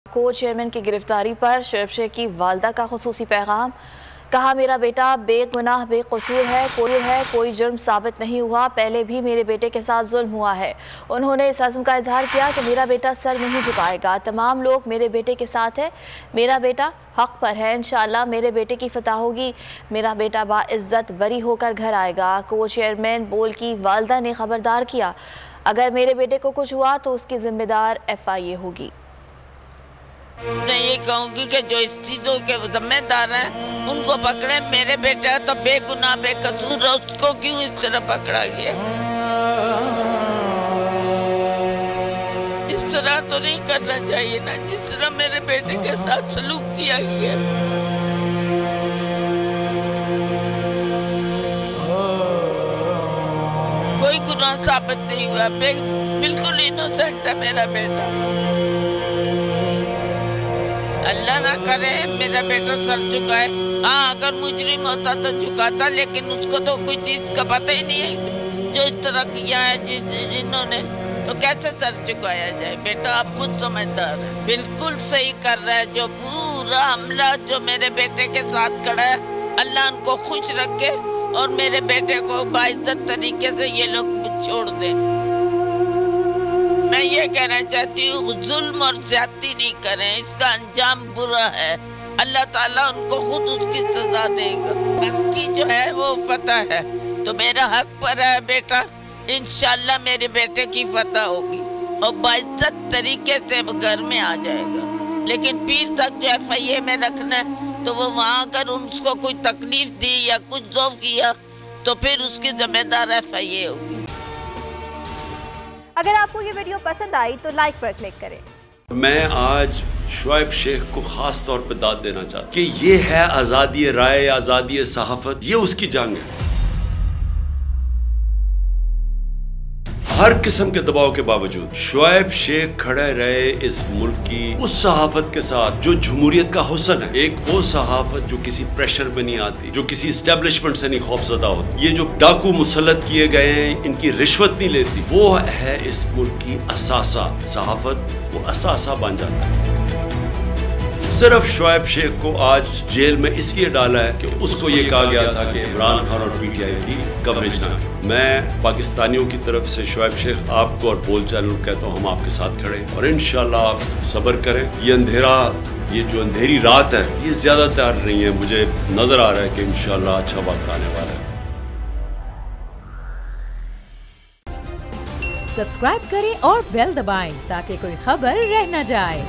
को चेयरमैन की गिरफ्तारी पर शोएब शेख की वालदा का खुसूसी पैगाम। कहा, मेरा बेटा बेगुनाह बेकसूर है, कोई जुर्म साबित नहीं हुआ। पहले भी मेरे बेटे के साथ जुल्म हुआ है। उन्होंने इस अज़्म का इजहार किया कि मेरा बेटा सर नहीं झुकाएगा। तमाम लोग मेरे बेटे के साथ है। मेरा बेटा हक पर है। इंशाअल्लाह मेरे बेटे की फतह होगी। मेरा बेटा बाइज्जत बरी होकर घर आएगा। को चेयरमैन बोल की वालदा ने खबरदार किया, अगर मेरे बेटे को कुछ हुआ तो उसकी जिम्मेदार FIA होगी। मैं ये कहूँगी कि जो इस चीज़ों के जिम्मेदार हैं उनको पकड़े। मेरे बेटा तो बेगुनाह बेकसूर है, उसको क्यों इस तरह पकड़ा गया? इस तरह तो नहीं करना चाहिए ना, जिस तरह मेरे बेटे के साथ सलूक किया गया। कोई गुनाह साबित नहीं हुआ, बिल्कुल इनोसेंट है मेरा बेटा। अल्लाह ना करे मेरा बेटा सर झुकाए। हाँ, अगर मुजरिम होता तो झुकाता, लेकिन उसको तो कोई चीज का पता ही नहीं है जो इस तरह किया है जिन्होंने, तो कैसे सर झुकाया जाए? बेटा आप खुद समझदार है, बिल्कुल सही कर रहा है। जो पूरा हमला जो मेरे बेटे के साथ खड़ा है, अल्लाह उनको खुश रखे और मेरे बेटे को बाइज्जत तरीके से ये लोग छोड़ दें। मैं ये कहना चाहती हूँ, जुल्म और ज्यादती नहीं करें, इसका अंजाम बुरा है। अल्लाह ताला उनको खुद उसकी सजा देगा। बाकी जो है वो फतह है, तो मेरा हक पर है बेटा। इंशाल्लाह मेरे बेटे की फतह होगी और बाइज्जत तरीके से घर में आ जाएगा। लेकिन पीर तक जो FIA में रखना है, तो वो वहाँ अगर उसको कोई तकलीफ दी या कुछ ज़ौफ किया तो फिर उसकी जिम्मेदार FIA होगी। अगर आपको ये वीडियो पसंद आई तो लाइक पर क्लिक करें। मैं आज शोएब शेख को खास तौर पर दाद देना चाहता हूं कि ये है आज़ादी राय, आज़ादी सहाफत, ये उसकी जंग है। हर किस्म के दबाव के बावजूद शोएब शेख खड़े रहे इस मुल्क की उस सहाफत के साथ जो जमहूरियत का हुस्न है। एक वो सहाफत जो किसी प्रेशर में नहीं आती, जो किसी एस्टेब्लिशमेंट से नहीं खौफजदा होती। ये जो डाकू मुसल्लत किए गए हैं, इनकी रिश्वत नहीं लेती, वो है इस मुल्क की असासा। सहाफत वो असासा बन जाता है। सिर्फ शोएब शेख को आज जेल में इसलिए डाला है कि उसको ये कहा गया था कि इमरान खान और PTI की कवरेज ना करें। मैं पाकिस्तानियों की तरफ से शोएब शेख आपको और बोल चालू कहता हूँ, हम आपके साथ खड़े और इंशाल्लाह आप सब्र करें। ये अंधेरा, ये जो अंधेरी रात है, ये ज्यादा तैयार नहीं है। मुझे नजर आ रहा है कि इंशाल्लाह अच्छा वक्त आने वाला है। सब्सक्राइब करें और बेल दबाएं ताकि कोई खबर रह न जाए।